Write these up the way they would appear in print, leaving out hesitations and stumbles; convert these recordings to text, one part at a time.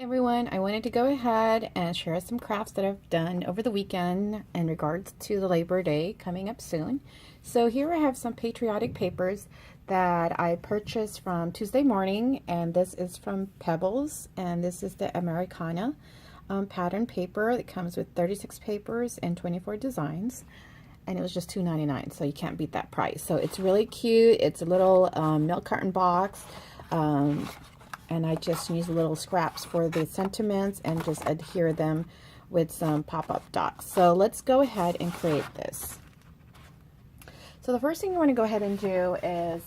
Everyone, I wanted to go ahead and share some crafts that I've done over the weekend in regards to the Labor Day coming up soon. So here I have some patriotic papers that I purchased from Tuesday Morning, and this is from Pebbles, and this is the Americana pattern paper. It comes with 36 papers and 24 designs, and it was just $2.99, so you can't beat that price. So it's really cute. It's a little milk carton box. And I just use little scraps for the sentiments and just adhere them with some pop-up dots. So let's go ahead and create this. So the first thing you want to go ahead and do is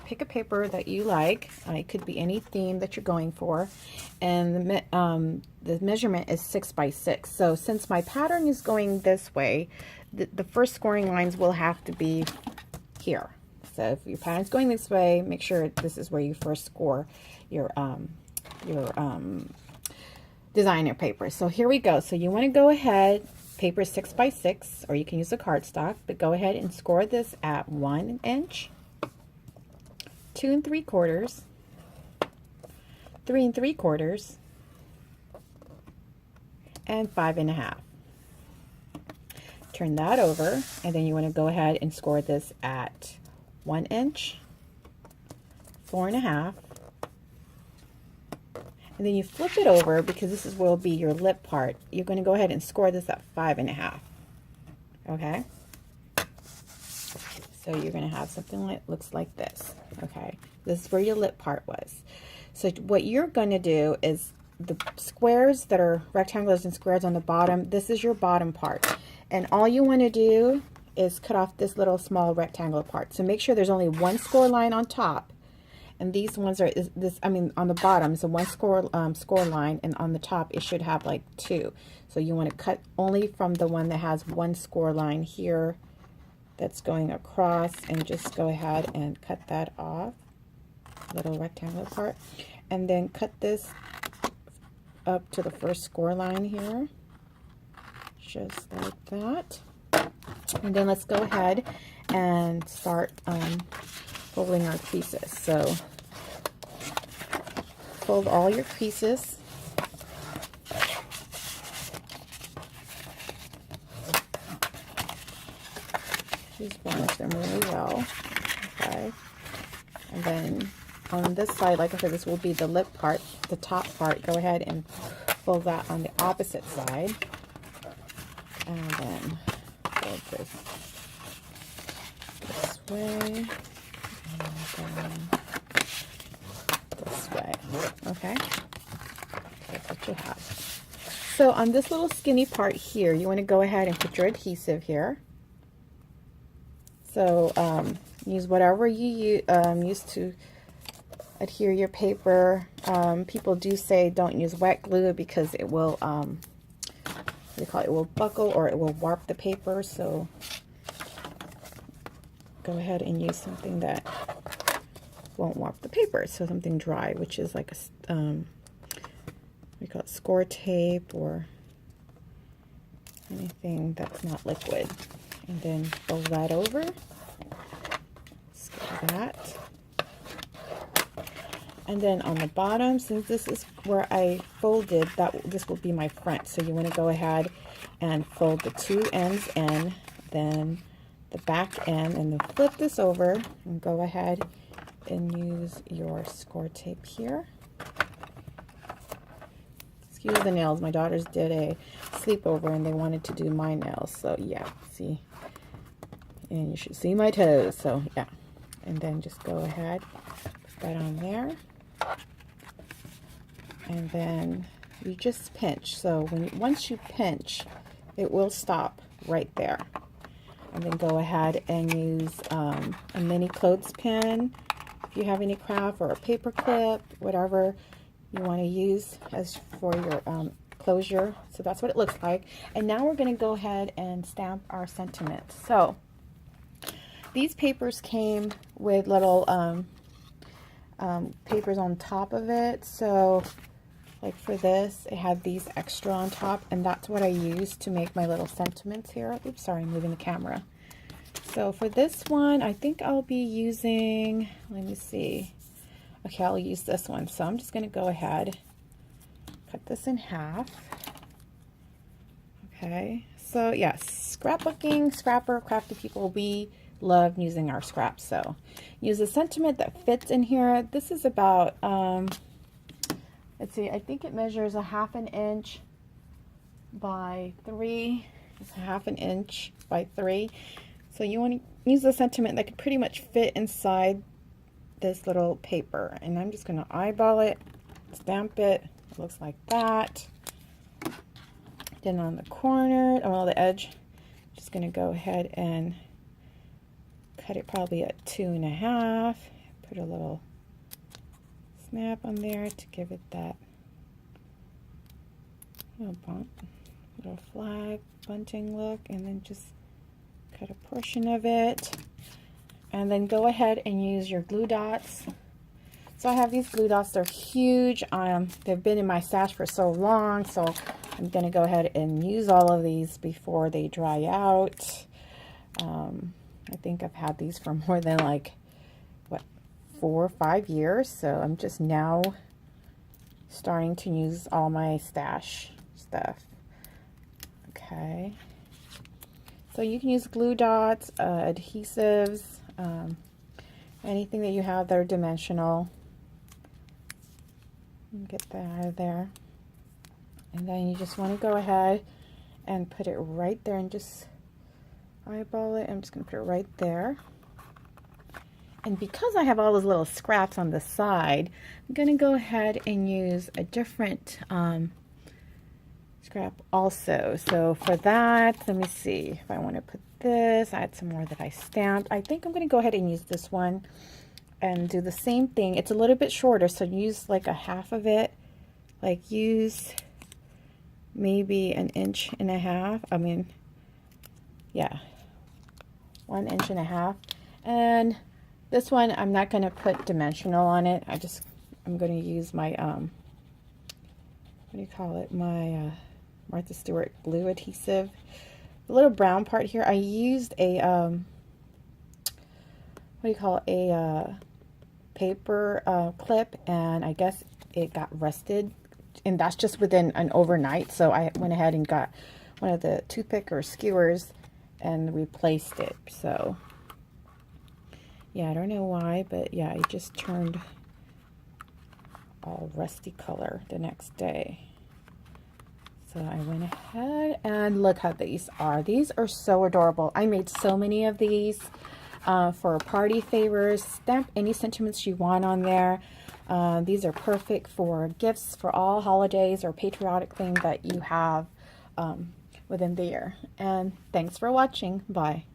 pick a paper that you like. It could be any theme that you're going for. And the measurement is 6 by 6. So since my pattern is going this way, the first scoring lines will have to be here. So if your pattern's going this way, make sure this is where you first score your designer paper. So here we go. So you want to go ahead, paper 6 by 6, or you can use a cardstock, but go ahead and score this at 1 inch, 2 3/4, 3 3/4, and 5 1/2. Turn that over, and then you want to go ahead and score this at 1 inch, 4 1/2, and then you flip it over because this is will be your lip part. You're going to go ahead and score this at 5 1/2. Okay, so you're going to have something that looks like this. Okay, this is where your lip part was. So what you're going to do is the squares that are rectangles and squares on the bottom, this is your bottom part, and all you want to do is cut off this little small rectangular part. So make sure there's only one score line on top, and these ones are on the bottom is a one score line, and on the top it should have like 2. So you want to cut only from the one that has one score line here that's going across, and just go ahead and cut that off, little rectangular part, and then cut this up to the first score line here, just like that. And then let's go ahead and start folding our creases. So fold all your creases. Just varnish them really well. Okay. And then on this side, like I said, this will be the lip part, the top part. Go ahead and fold that on the opposite side. And then fold this way, and then this way. Okay, that's what you have. So on this little skinny part here, you want to go ahead and put your adhesive here. So use whatever you use to adhere your paper. People do say don't use wet glue because it will it will buckle or it will warp the paper. So go ahead and use something that won't warp the paper. So something dry, which is like a we call it score tape or anything that's not liquid. And then fold that over. Score that. And then on the bottom, since this is where I folded, this will be my front. So you want to go ahead and fold the 2 ends in, then the back end, and then flip this over and go ahead and use your score tape here. Excuse the nails. My daughters did a sleepover and they wanted to do my nails. So yeah, see, and you should see my toes. So yeah, and then just go ahead, put that on there. And then you just pinch. So once you pinch, it will stop right there. And then go ahead and use a mini clothespin if you have any craft, or a paper clip, whatever you want to use as for your closure. So that's what it looks like. And now we're going to go ahead and stamp our sentiments. So these papers came with little papers on top of it. So like for this, it had these extra on top, and that's what I use to make my little sentiments here. Oops, sorry, I'm moving the camera. So for this one, I think I'll be using, let me see. Okay, I'll use this one. So I'm just going to go ahead, cut this in half. Okay, so yes, scrapbooking, scrapper, crafty people, we love using our scraps. So use a sentiment that fits in here. This is about, let's see, I think it measures a 1/2 inch by 3. It's a 1/2 inch by 3. So you want to use a sentiment that could pretty much fit inside this little paper. And I'm just going to eyeball it, stamp it. It looks like that. Then on the corner, on the edge, just going to go ahead and cut it probably at 2.5. Put a little snap on there to give it that little bump, little flag bunting look, and then just cut a portion of it. And then go ahead and use your glue dots. So I have these glue dots. They're huge. They've been in my stash for so long, so I'm going to go ahead and use all of these before they dry out. I think I've had these for more than like, what, 4 or 5 years. So I'm just now starting to use all my stash stuff. Okay. So you can use glue dots, adhesives, anything that you have that are dimensional. Get that out of there. And then you just want to go ahead and put it right there and just eyeball it. I'm just going to put it right there. And because I have all those little scraps on the side, I'm going to go ahead and use a different scrap also. So for that, let me see if I want to put this. I had some more that I stamped. I think I'm going to go ahead and use this one and do the same thing. It's a little bit shorter, so use like a 1/2 of it. Like use maybe 1.5 inches. I mean, yeah, 1.5 inches. And this one, I'm not going to put dimensional on it. I'm going to use my, what do you call it? My Martha Stewart glue adhesive. The little brown part here, I used a, what do you call it? A paper clip, and I guess it got rusted. And that's just within an overnight. So I went ahead and got one of the toothpick or skewers and replaced it. So yeah, I don't know why, but yeah, it just turned all rusty color the next day. So I went ahead and look how these are. These are so adorable. I made so many of these for party favors. Stamp any sentiments you want on there. These are perfect for gifts for all holidays or patriotic theme that you have within the year. And thanks for watching. Bye.